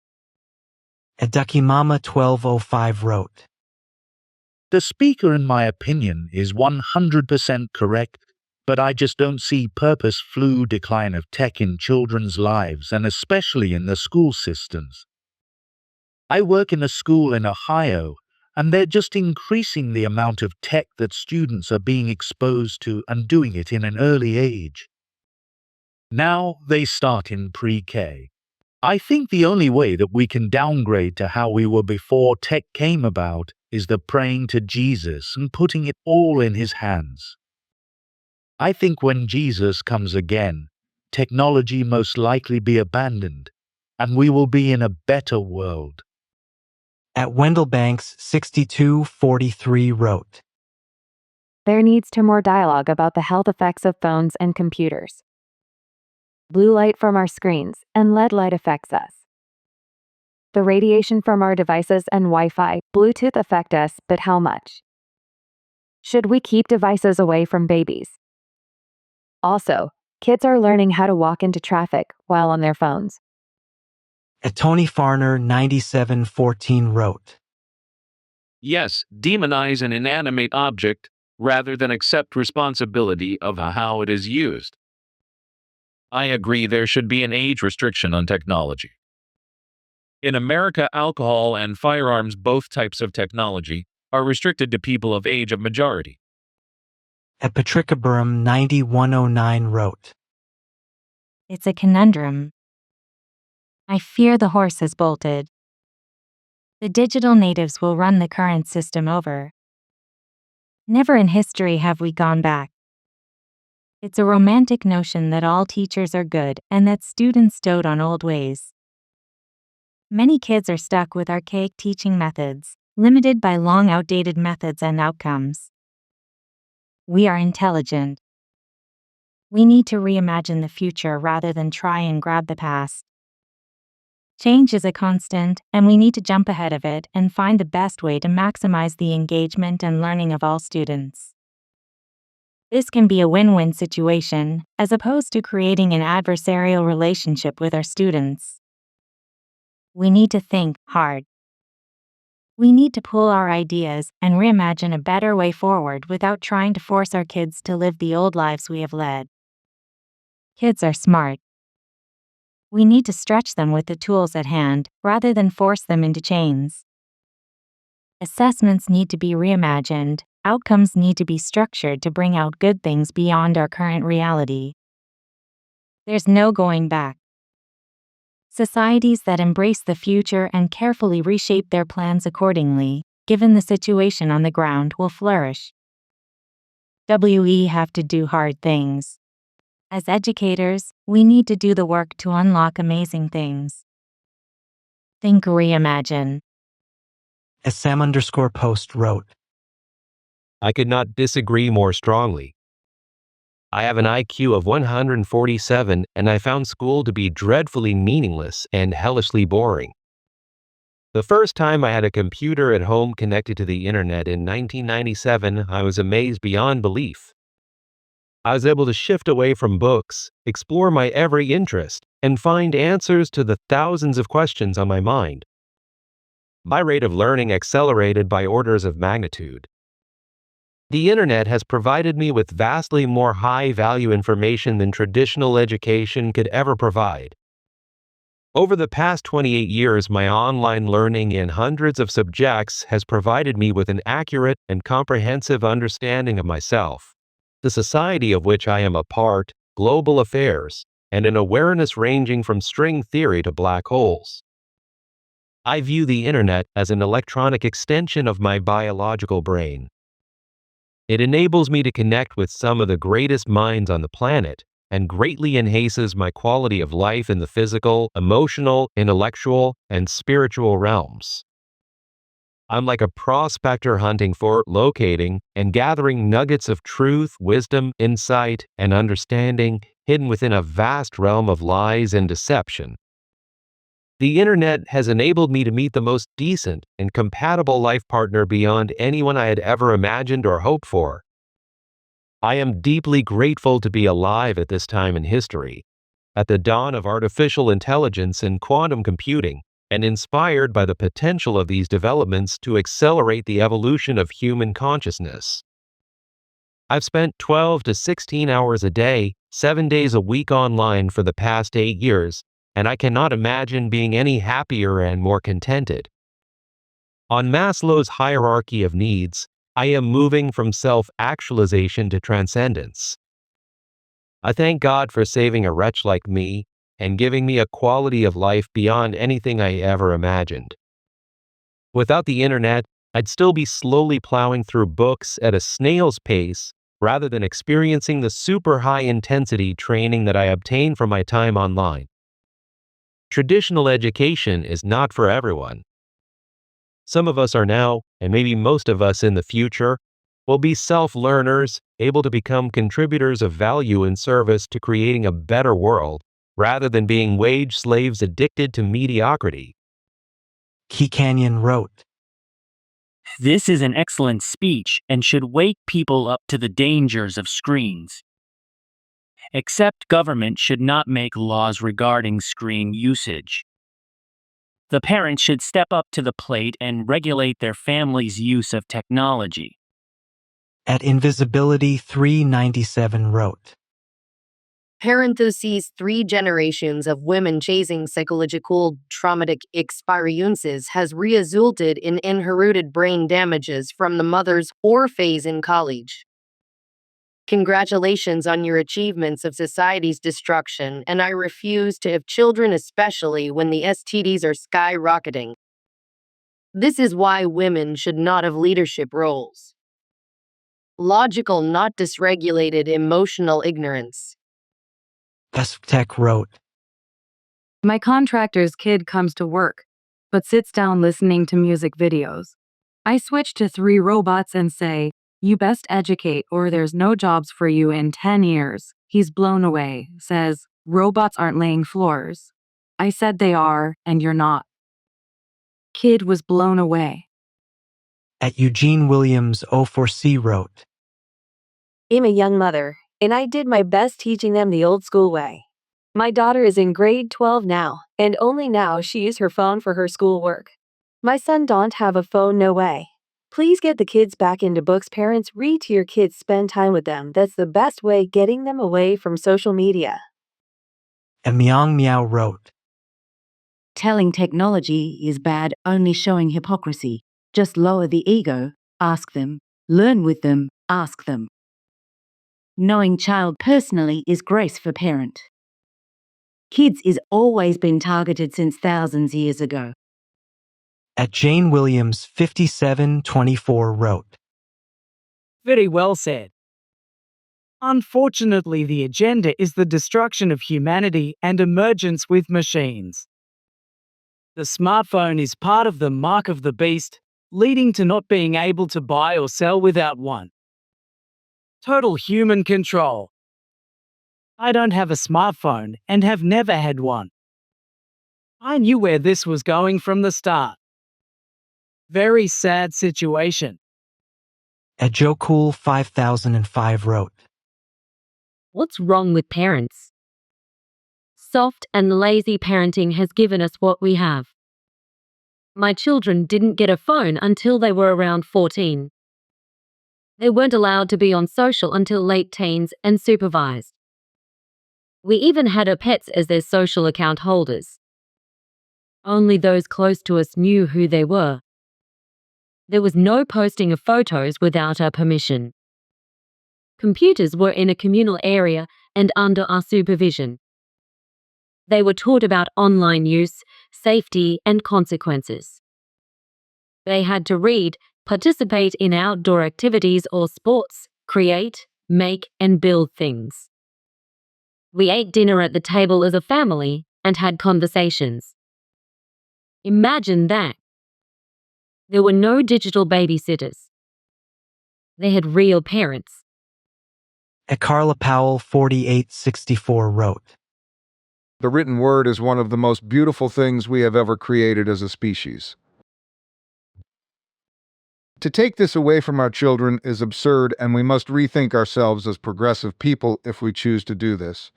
Edakimama 1205 wrote, The speaker, in my opinion, is 100% correct, but I just don't see purposeful decline of tech in children's lives and especially in the school systems. I work in a school in Ohio, and they're just increasing the amount of tech that students are being exposed to and doing it in an early age. Now they start in pre-K. I think the only way that we can downgrade to how we were before tech came about is the praying to Jesus and putting it all in his hands. I think when Jesus comes again, technology most likely be abandoned, and we will be in a better world. At Wendell Banks 6243 wrote, There needs to more dialogue about the health effects of phones and computers. Blue light from our screens and LED light affects us. The radiation from our devices and Wi-Fi, Bluetooth affect us, but how much? Should we keep devices away from babies? Also, kids are learning how to walk into traffic while on their phones. At Tony Farner 9714 wrote, Yes, demonize an inanimate object rather than accept responsibility of how it is used. I agree there should be an age restriction on technology. In America, alcohol and firearms, both types of technology, are restricted to people of age of majority. At Patricia Burham 9109 wrote, It's a conundrum. I fear the horse has bolted. The digital natives will run the current system over. Never in history have we gone back. It's a romantic notion that all teachers are good and that students dote on old ways. Many kids are stuck with archaic teaching methods, limited by long outdated methods and outcomes. We are intelligent. We need to reimagine the future rather than try and grab the past. Change is a constant, and we need to jump ahead of it and find the best way to maximize the engagement and learning of all students. This can be a win-win situation, as opposed to creating an adversarial relationship with our students. We need to think hard. We need to pull our ideas and reimagine a better way forward without trying to force our kids to live the old lives we have led. Kids are smart. We need to stretch them with the tools at hand, rather than force them into chains. Assessments need to be reimagined, outcomes need to be structured to bring out good things beyond our current reality. There's no going back. Societies that embrace the future and carefully reshape their plans accordingly, given the situation on the ground, will flourish. We have to do hard things. As educators, we need to do the work to unlock amazing things. Think reimagine. As Sam_post wrote, I could not disagree more strongly. I have an IQ of 147 and I found school to be dreadfully meaningless and hellishly boring. The first time I had a computer at home connected to the internet in 1997, I was amazed beyond belief. I was able to shift away from books, explore my every interest, and find answers to the thousands of questions on my mind. My rate of learning accelerated by orders of magnitude. The internet has provided me with vastly more high-value information than traditional education could ever provide. Over the past 28 years, my online learning in hundreds of subjects has provided me with an accurate and comprehensive understanding of myself, the society of which I am a part, global affairs, and an awareness ranging from string theory to black holes. I view the internet as an electronic extension of my biological brain. It enables me to connect with some of the greatest minds on the planet and greatly enhances my quality of life in the physical, emotional, intellectual, and spiritual realms. I'm like a prospector hunting for, locating, and gathering nuggets of truth, wisdom, insight, and understanding hidden within a vast realm of lies and deception. The internet has enabled me to meet the most decent and compatible life partner beyond anyone I had ever imagined or hoped for. I am deeply grateful to be alive at this time in history, at the dawn of artificial intelligence and quantum computing, and inspired by the potential of these developments to accelerate the evolution of human consciousness. I've spent 12 to 16 hours a day, 7 days a week online for the past 8 years, and I cannot imagine being any happier and more contented. On Maslow's hierarchy of needs, I am moving from self-actualization to transcendence. I thank God for saving a wretch like me and giving me a quality of life beyond anything I ever imagined. Without the internet, I'd still be slowly plowing through books at a snail's pace rather than experiencing the super high-intensity training that I obtained from my time online. Traditional education is not for everyone. Some of us are now, and maybe most of us in the future, will be self-learners, able to become contributors of value and service to creating a better world, rather than being wage slaves addicted to mediocrity. Key Canyon wrote, "This is an excellent speech and should wake people up to the dangers of screens. Except government should not make laws regarding screen usage. The parents should step up to the plate and regulate their family's use of technology." At Invisibility 397 wrote, Parentheses 3 generations of women chasing psychological traumatic experiences has resulted in inherited brain damages from the mother's or phase in college. Congratulations on your achievements of society's destruction, and I refuse to have children, especially when the STDs are skyrocketing. This is why women should not have leadership roles. Logical, not dysregulated emotional ignorance. Tech wrote, My contractor's kid comes to work, but sits down listening to music videos. I switch to 3 robots and say, "You best educate or there's no jobs for you in 10 years. He's blown away, says, "Robots aren't laying floors." I said they are, and you're not. Kid was blown away. At Eugene Williams 04C wrote, I'm a young mother, and I did my best teaching them the old school way. My daughter is in grade 12 now, and only now she uses her phone for her schoolwork. My son don't have a phone, no way. Please get the kids back into books. Parents, read to your kids, spend time with them. That's the best way getting them away from social media. And Meow Meow wrote, Telling technology is bad, only showing hypocrisy. Just lower the ego, ask them, learn with them, ask them. Knowing child personally is grace for parent. Kids is always been targeted since thousands years ago. At Jane Williams 5724 wrote, Very well said. Unfortunately, the agenda is the destruction of humanity and emergence with machines. The smartphone is part of the mark of the beast, leading to not being able to buy or sell without one. Total human control. I don't have a smartphone and have never had one. I knew where this was going from the start. Very sad situation. At Joe Cool 5005 wrote, What's wrong with parents? Soft and lazy parenting has given us what we have. My children didn't get a phone until they were around 14. They weren't allowed to be on social until late teens and supervised. We even had our pets as their social account holders. Only those close to us knew who they were. There was no posting of photos without our permission. Computers were in a communal area and under our supervision. They were taught about online use, safety, and consequences. They had to read, participate in outdoor activities or sports, create, make, and build things. We ate dinner at the table as a family and had conversations. Imagine that. There were no digital babysitters. They had real parents. At Carla Powell 4864 wrote, The written word is one of the most beautiful things we have ever created as a species. To take this away from our children is absurd, and we must rethink ourselves as progressive people if we choose to do this.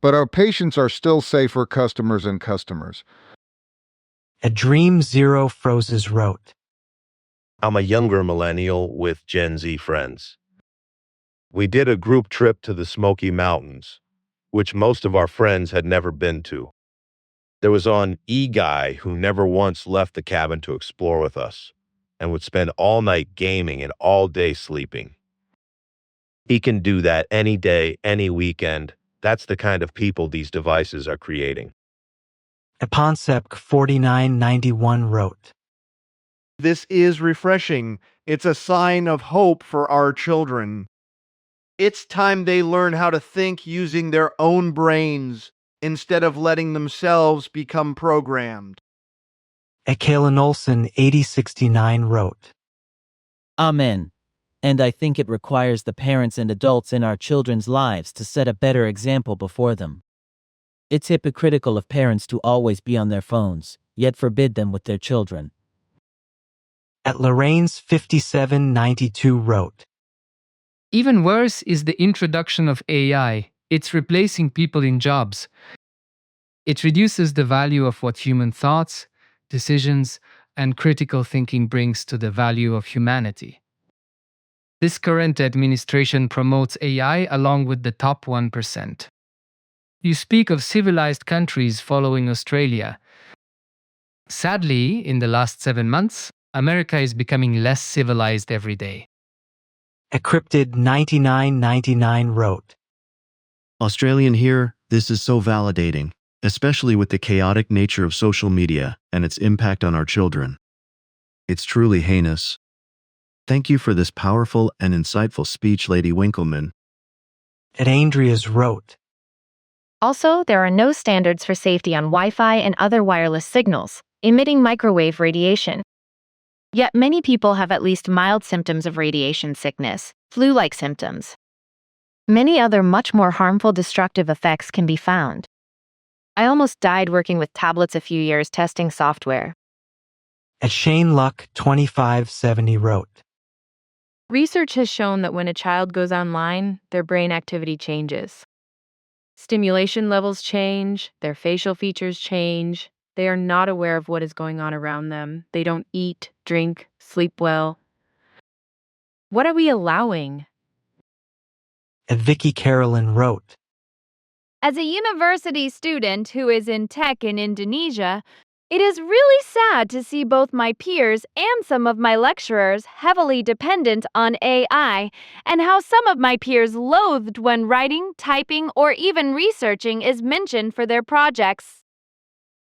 But our patients are still safer customers and customers. A Dream Zero Frozes wrote. I'm a younger millennial with Gen Z friends. We did a group trip to the Smoky Mountains, which most of our friends had never been to. There was an e-guy who never once left the cabin to explore with us and would spend all night gaming and all day sleeping. He can do that any day, any weekend. That's the kind of people these devices are creating. Eponsep 4991 wrote. This is refreshing. It's a sign of hope for our children. It's time they learn how to think using their own brains instead of letting themselves become programmed. Ekalen Olson 8069 wrote. Amen. And I think it requires the parents and adults in our children's lives to set a better example before them. It's hypocritical of parents to always be on their phones, yet forbid them with their children. At Lorraine's 5792 wrote. Even worse is the introduction of AI. It's replacing people in jobs. It reduces the value of what human thoughts, decisions, and critical thinking brings to the value of humanity. This current administration promotes AI along with the top 1%. You speak of civilized countries following Australia. Sadly, in the last 7 months, America is becoming less civilized every day. Encrypted 9999 wrote. Australian here, this is so validating, especially with the chaotic nature of social media and its impact on our children. It's truly heinous. Thank you for this powerful and insightful speech, Lady Winkleman. At Andrea's wrote. Also, there are no standards for safety on Wi-Fi and other wireless signals, emitting microwave radiation. Yet many people have at least mild symptoms of radiation sickness, flu-like symptoms. Many other much more harmful destructive effects can be found. I almost died working with tablets a few years testing software. At Shane Luck 2570 wrote. Research has shown that when a child goes online, their brain activity changes. Stimulation levels change, their facial features change. They are not aware of what is going on around them. They don't eat, drink, sleep well. What are we allowing? At Vicky Carolyn wrote. As a university student who is in tech in Indonesia, it is really sad to see both my peers and some of my lecturers heavily dependent on AI, and how some of my peers loathed when writing, typing, or even researching is mentioned for their projects.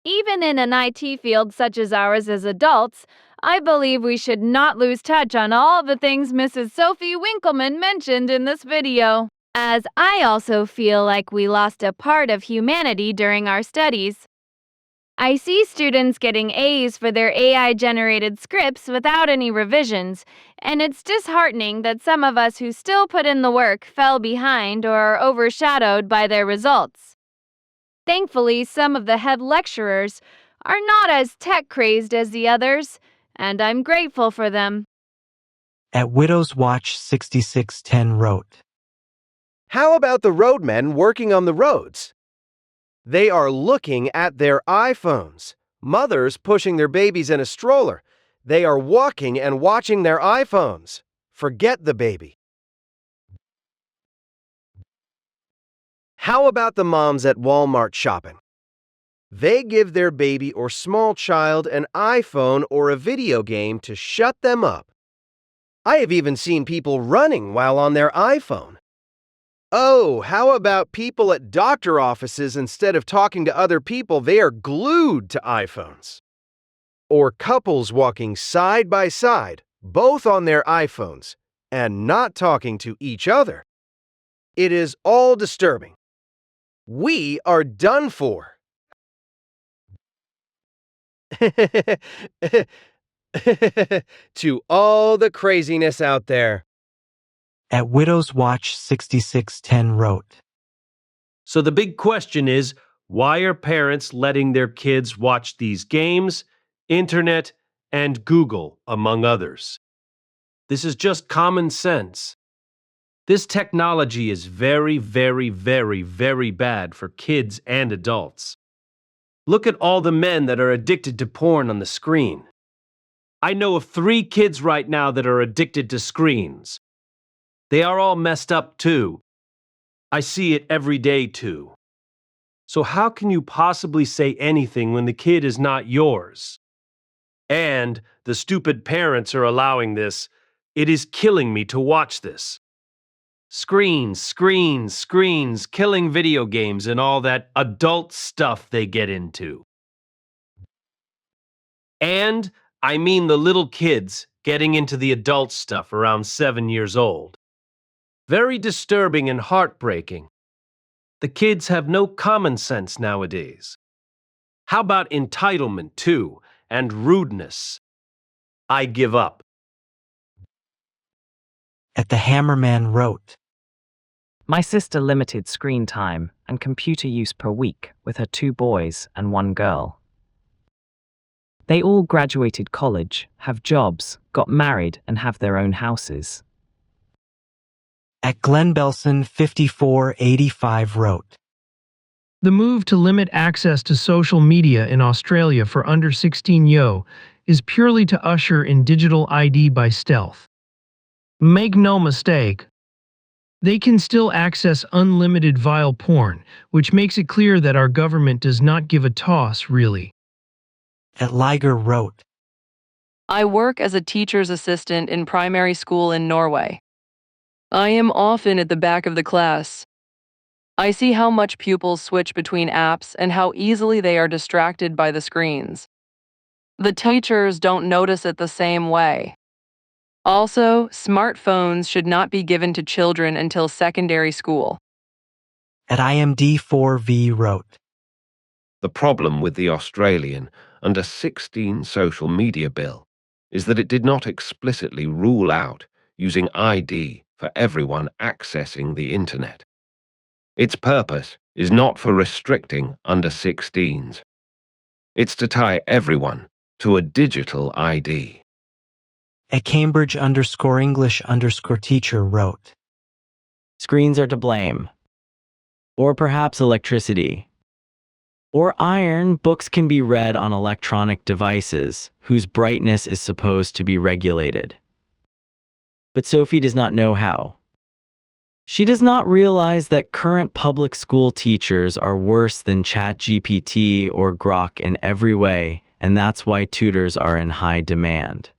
Even in an IT field such as ours as adults, I believe we should not lose touch on all the things Mrs. Sophie Winkleman mentioned in this video, as I also feel like we lost a part of humanity during our studies. I see students getting A's for their AI-generated scripts without any revisions, and it's disheartening that some of us who still put in the work fell behind or are overshadowed by their results. Thankfully, some of the head lecturers are not as tech-crazed as the others, and I'm grateful for them. At Widow's Watch 6610 wrote. How about the roadmen working on the roads? They are looking at their iPhones. Mothers pushing their babies in a stroller. They are walking and watching their iPhones. Forget the baby. How about the moms at Walmart shopping? They give their baby or small child an iPhone or a video game to shut them up. I have even seen people running while on their iPhone. Oh, how about people at doctor offices instead of talking to other people, they are glued to iPhones? Or couples walking side by side, both on their iPhones, and not talking to each other. It is all disturbing. We are done for. To all the craziness out there. At Widow's Watch 6610 wrote. So the big question is, why are parents letting their kids watch these games, internet, and Google, among others? This is just common sense. This technology is very, very, very, very bad for kids and adults. Look at all the men that are addicted to porn on the screen. I know of 3 kids right now that are addicted to screens. They are all messed up too. I see it every day too. So how can you possibly say anything when the kid is not yours? And the stupid parents are allowing this. It is killing me to watch this. Screens, screens, screens, killing video games and all that adult stuff they get into. And I mean the little kids getting into the adult stuff around 7 years old. Very disturbing and heartbreaking. The kids have no common sense nowadays. How about entitlement too, and rudeness? I give up. At the Hammerman wrote, My sister limited screen time and computer use per week with her 2 boys and 1 girl. They all graduated college, have jobs, got married, and have their own houses. At Glenn Belson 5485 wrote, The move to limit access to social media in Australia for under 16 is purely to usher in digital ID by stealth. Make no mistake, they can still access unlimited vile porn, which makes it clear that our government does not give a toss, really. At Liger wrote, I work as a teacher's assistant in primary school in Norway. I am often at the back of the class. I see how much pupils switch between apps and how easily they are distracted by the screens. The teachers don't notice it the same way. Also, smartphones should not be given to children until secondary school. At IMD4V wrote, The problem with the Australian under 16 social media bill is that it did not explicitly rule out using ID for everyone accessing the internet. Its purpose is not for restricting under 16s. It's to tie everyone to a digital ID. At Cambridge_English_teacher wrote, Screens are to blame. Or perhaps electricity. Or iron. Books can be read on electronic devices, whose brightness is supposed to be regulated. But Sophie does not know how. She does not realize that current public school teachers are worse than ChatGPT or Grok in every way, and that's why tutors are in high demand.